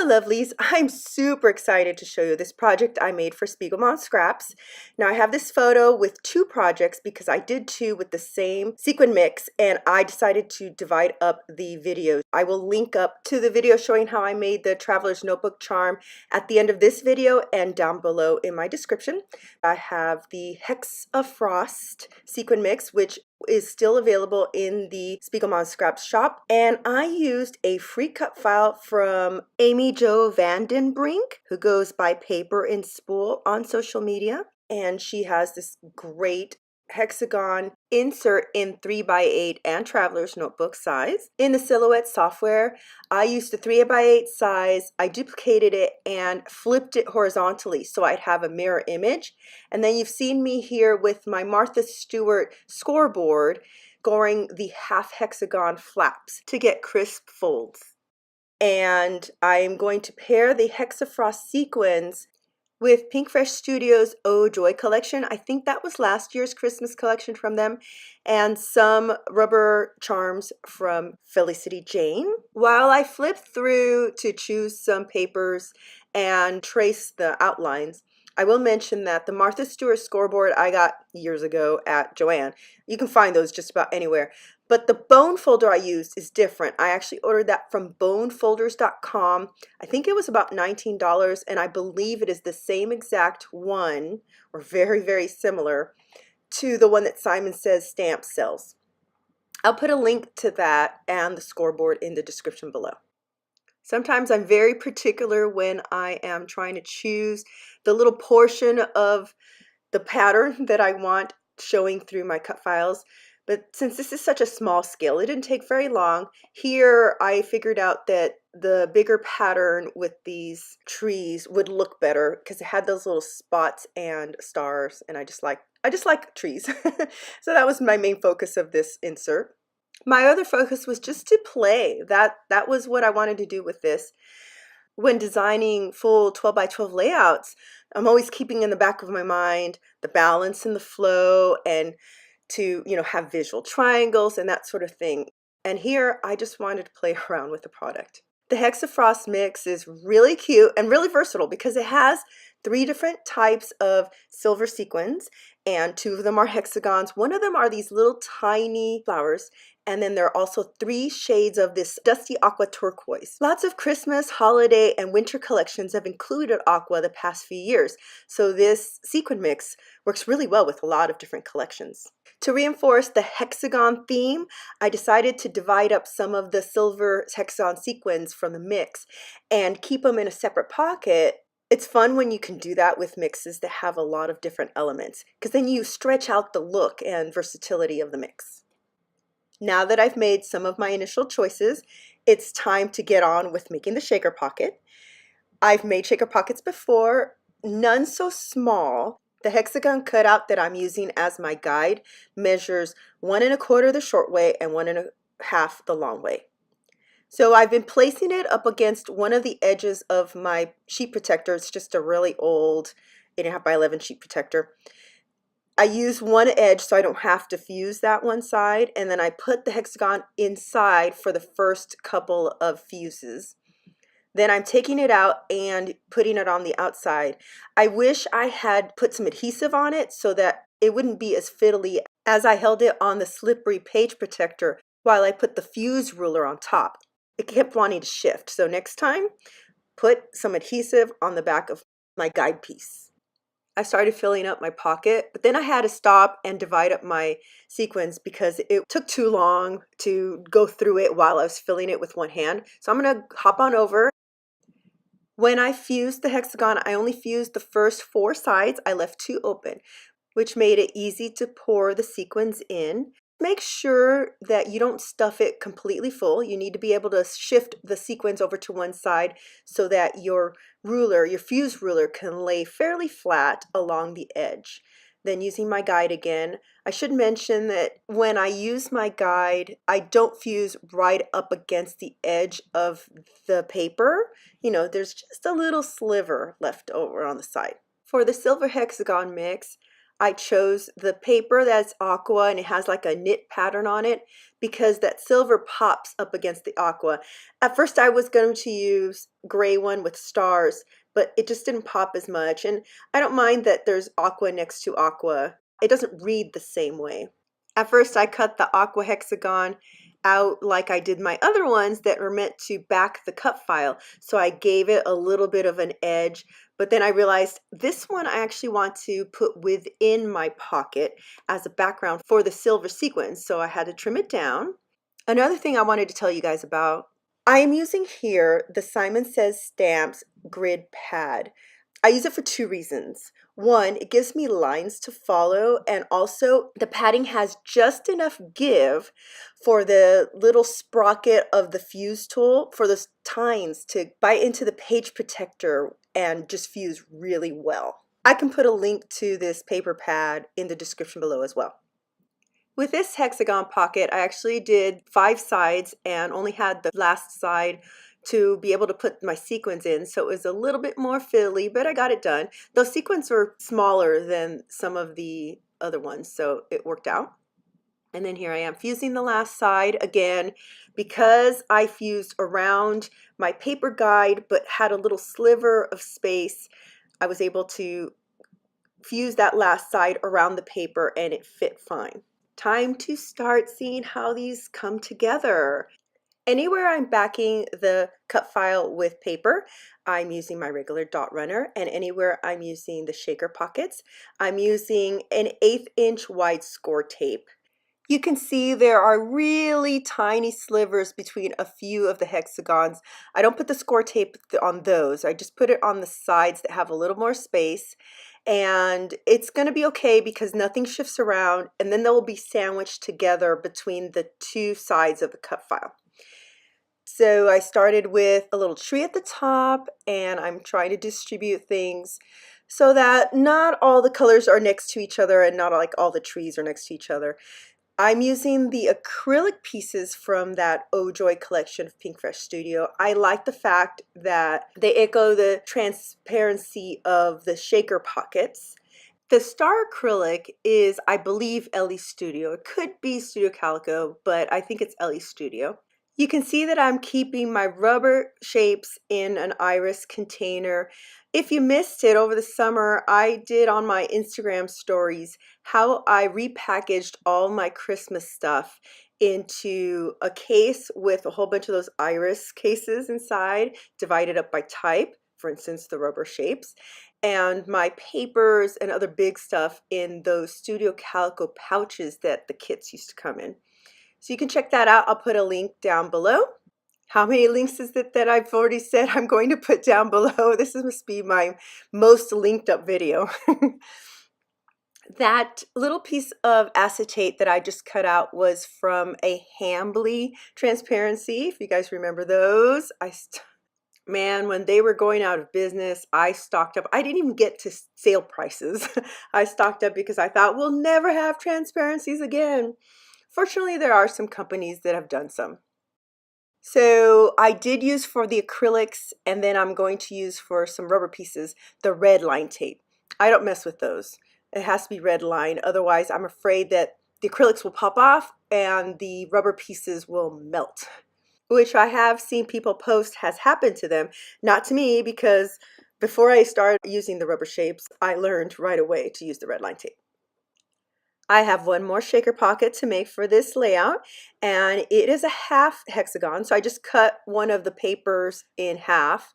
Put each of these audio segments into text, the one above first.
lovelies, I'm super excited to show you this project I made for spiegelmom scraps. Now I have this photo with two projects because I did two with the same sequin mix and I decided to divide up the videos. I will link up to the video showing how I made the traveler's notebook charm at the end of this video and down below in my description. I have the Hexafrost sequin mix, which is still available in the spiegelmom scraps shop, and I used a free cut file from Amy Jo Vandenbrink, who goes by Paper and Spool on social media, and she has this great hexagon insert in 3x8 and traveler's notebook size. In the Silhouette software, I used the 3x8 size, I duplicated it and flipped it horizontally so I'd have a mirror image. And then you've seen me here with my Martha Stewart Scoreboard going the half hexagon flaps to get crisp folds. And I'm going to pair the Hexafrost sequins with Pink Fresh Studios Oh Joy collection. I think that was last year's Christmas collection from them, and some rubber charms from Felicity Jane. While I flip through to choose some papers and trace the outlines, I will mention that the Martha Stewart Scoreboard I got years ago at Joann. You can find those just about anywhere. But the bone folder I used is different. I actually ordered that from bonefolders.com. I think it was about $19, and I believe it is the same exact one, or very, very similar, to the one that Simon Says Stamps sells. I'll put a link to that and the scoreboard in the description below. Sometimes I'm very particular when I am trying to choose the little portion of the pattern that I want showing through my cut files. But since this is such a small scale, it didn't take very long. Here I figured out that the bigger pattern with these trees would look better because it had those little spots and stars, and I just like trees. So that was my main focus of this insert. My other focus was just to play. That was what I wanted to do with this. When designing full 12x12 layouts, I'm always keeping in the back of my mind the balance and the flow, and to have visual triangles and that sort of thing. And here I just wanted to play around with the product. The Hexafrost mix is really cute and really versatile because it has 3 different types of silver sequins, and 2 of them are hexagons. One of them are these little tiny flowers, and then there are also 3 shades of this dusty aqua turquoise. Lots of Christmas, holiday, and winter collections have included aqua the past few years, so this sequin mix works really well with a lot of different collections. To reinforce the hexagon theme, I decided to divide up some of the silver hexagon sequins from the mix and keep them in a separate pocket. It's fun when you can do that with mixes that have a lot of different elements, because then you stretch out the look and versatility of the mix. Now that I've made some of my initial choices, it's time to get on with making the shaker pocket. I've made shaker pockets before, none so small. The hexagon cutout that I'm using as my guide measures 1 1/4 the short way and 1 1/2 the long way. So I've been placing it up against one of the edges of my sheet protector. It's just a really old 8.5 by 11 sheet protector. I use one edge so I don't have to fuse that one side, and then I put the hexagon inside for the first couple of fuses. Then I'm taking it out and putting it on the outside. I wish I had put some adhesive on it so that it wouldn't be as fiddly as I held it on the slippery page protector while I put the fuse ruler on top. It kept wanting to shift, so next time, put some adhesive on the back of my guide piece. I started filling up my pocket, but then I had to stop and divide up my sequins because it took too long to go through it while I was filling it with one hand. So I'm going to hop on over. When I fused the hexagon, I only fused the first 4 sides. I left 2 open, which made it easy to pour the sequins in. Make sure that you don't stuff it completely full. You need to be able to shift the sequins over to one side so that your ruler, your fuse ruler, can lay fairly flat along the edge. Then using my guide again, I should mention that when I use my guide, I don't fuse right up against the edge of the paper. There's just a little sliver left over on the side. For the silver hexagon mix, I chose the paper that's aqua and it has like a knit pattern on it because that silver pops up against the aqua. At first I was going to use gray one with stars, but it just didn't pop as much. And I don't mind that there's aqua next to aqua. It doesn't read the same way. At first I cut the aqua hexagon out like I did my other ones that were meant to back the cut file. So I gave it a little bit of an edge, but then I realized this one I actually want to put within my pocket as a background for the silver sequins. So I had to trim it down. Another thing I wanted to tell you guys about, I am using here the Simon Says Stamps grid pad. I use it for two reasons. One, it gives me lines to follow, and also the padding has just enough give for the little sprocket of the fuse tool for the tines to bite into the page protector and just fuse really well. I can put a link to this paper pad in the description below as well. With this hexagon pocket, I actually did 5 sides and only had the last side to be able to put my sequins in, so it was a little bit more fiddly, but I got it done. Those sequins were smaller than some of the other ones, so it worked out. And then here I am fusing the last side again. Because I fused around my paper guide but had a little sliver of space, I was able to fuse that last side around the paper and it fit fine. Time to start seeing how these come together. Anywhere I'm backing the cut file with paper, I'm using my regular dot runner, and anywhere I'm using the shaker pockets, I'm using an 1/8 inch wide score tape. You can see there are really tiny slivers between a few of the hexagons. I don't put the score tape on those. I just put it on the sides that have a little more space. And it's going to be okay because nothing shifts around, and then they will be sandwiched together between the two sides of the cut file. So I started with a little tree at the top, and I'm trying to distribute things so that not all the colors are next to each other and not like all the trees are next to each other. I'm using the acrylic pieces from that Oh Joy collection of Pink Fresh Studio. I like the fact that they echo the transparency of the shaker pockets. The star acrylic is, I believe, Ellie Studio. It could be Studio Calico, but I think it's Ellie Studio. You can see that I'm keeping my rubber shapes in an iris container. If you missed it over the summer, I did on my Instagram stories how I repackaged all my Christmas stuff into a case with a whole bunch of those iris cases inside, divided up by type, for instance, the rubber shapes, and my papers and other big stuff in those Studio Calico pouches that the kits used to come in. So you can check that out. I'll put a link down below. How many links is it that I've already said I'm going to put down below? This must be my most linked up video. That little piece of acetate that I just cut out was from a Hambly transparency, if you guys remember those. Man, when they were going out of business, I stocked up. I didn't even get to sale prices. I stocked up because I thought we'll never have transparencies again. Fortunately, there are some companies that have done some. So I did use for the acrylics, and then I'm going to use for some rubber pieces, the red line tape. I don't mess with those. It has to be red line. Otherwise, I'm afraid that the acrylics will pop off and the rubber pieces will melt, which I have seen people post has happened to them. Not to me, because before I started using the rubber shapes, I learned right away to use the red line tape. I have one more shaker pocket to make for this layout, and it is a half hexagon. So I just cut one of the papers in half,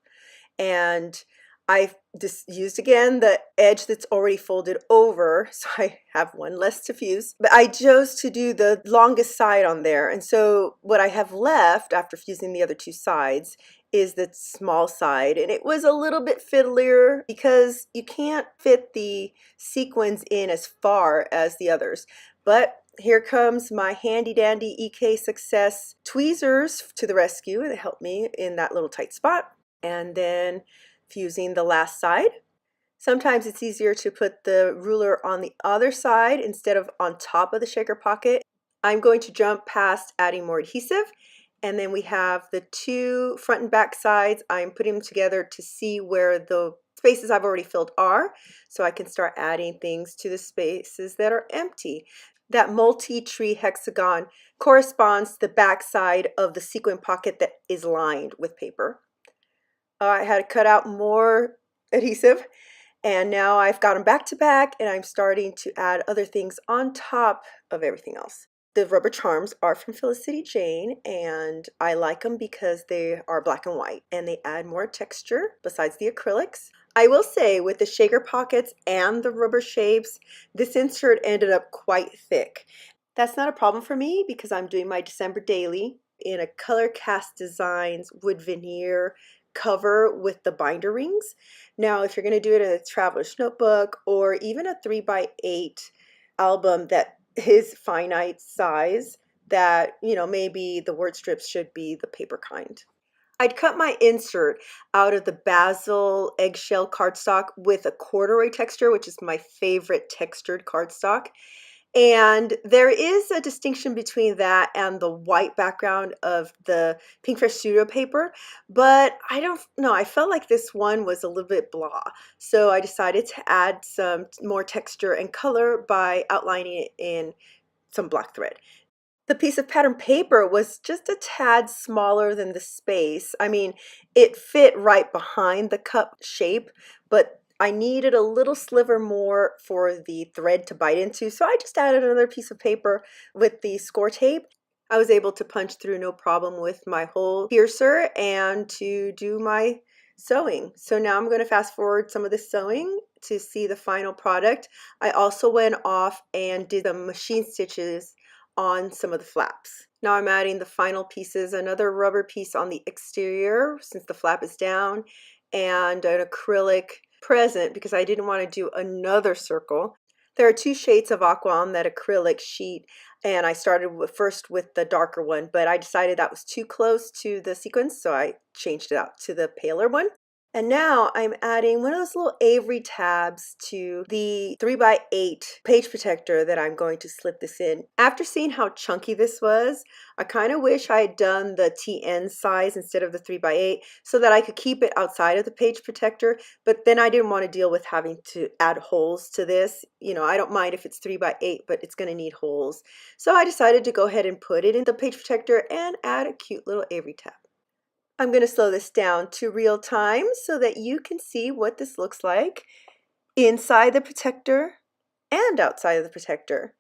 and I just used again the edge that's already folded over, so I have one less to fuse. But I chose to do the longest side on there, and so what I have left after fusing the other two sides is the small side, and it was a little bit fiddlier because you can't fit the sequins in as far as the others. But here comes my handy dandy EK Success tweezers to the rescue. They helped me in that little tight spot. And then fusing the last side. Sometimes it's easier to put the ruler on the other side instead of on top of the shaker pocket. I'm going to jump past adding more adhesive, and then we have the two front and back sides. I'm putting them together to see where the spaces I've already filled are, so I can start adding things to the spaces that are empty. That multi-tree hexagon corresponds to the back side of the sequin pocket that is lined with paper. I had to cut out more adhesive, and now I've got them back to back, and I'm starting to add other things on top of everything else. The rubber charms are from Felicity Jane, and I like them because they are black and white and they add more texture besides the acrylics. I will say with the shaker pockets and the rubber shapes, this insert ended up quite thick. That's not a problem for me because I'm doing my December daily in a Color Cast Designs wood veneer cover with the binder rings. Now, if you're going to do it in a traveler's notebook or even a 3x8 album that is finite size, that, you know, maybe the word strips should be the paper kind. I'd cut my insert out of the basil eggshell cardstock with a corduroy texture, which is my favorite textured cardstock. And there is a distinction between that and the white background of the Pinkfresh Studio paper, but I don't know, I felt like this one was a little bit blah. So I decided to add some more texture and color by outlining it in some black thread. The piece of pattern paper was just a tad smaller than the space. I mean, it fit right behind the cup shape, but I needed a little sliver more for the thread to bite into, so I just added another piece of paper with the score tape. I was able to punch through no problem with my hole piercer and to do my sewing. So now I'm going to fast forward some of the sewing to see the final product. I also went off and did the machine stitches on some of the flaps. Now I'm adding the final pieces, another rubber piece on the exterior since the flap is down, and an acrylic present because I didn't want to do another circle. There are two shades of aqua on that acrylic sheet, and I started first with the darker one, but I decided that was too close to the sequence, so I changed it out to the paler one. And now I'm adding one of those little Avery tabs to the 3x8 page protector that I'm going to slip this in. After seeing how chunky this was, I kind of wish I had done the TN size instead of the 3x8 so that I could keep it outside of the page protector, but then I didn't want to deal with having to add holes to this. You know, I don't mind if it's 3x8, but it's going to need holes. So I decided to go ahead and put it in the page protector and add a cute little Avery tab. I'm going to slow this down to real time so that you can see what this looks like inside the protector and outside of the protector.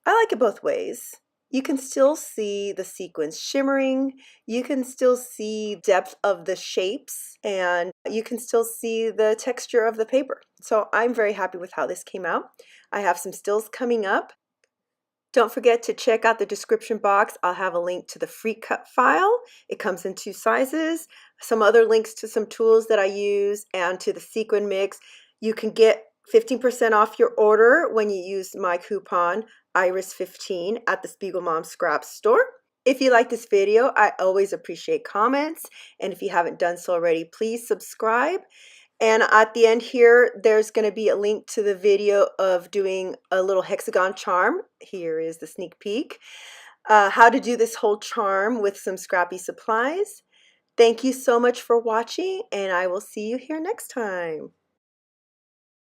I like it both ways. You can still see the sequins shimmering, you can still see depth of the shapes, and you can still see the texture of the paper. So I'm very happy with how this came out. I have some stills coming up. Don't forget to check out the description box. I'll have a link to the free cut file. It comes in 2 sizes, some other links to some tools that I use, and to the sequin mix. You can get 15% off your order when you use my coupon IRIS15 at the spiegelmom Scraps store. If you like this video, I always appreciate comments, and if you haven't done so already, please subscribe. And at the end here, there's going to be a link to the video of doing a little hexagon charm. Here is the sneak peek. How to do this whole charm with some scrappy supplies. Thank you so much for watching, and I will see you here next time.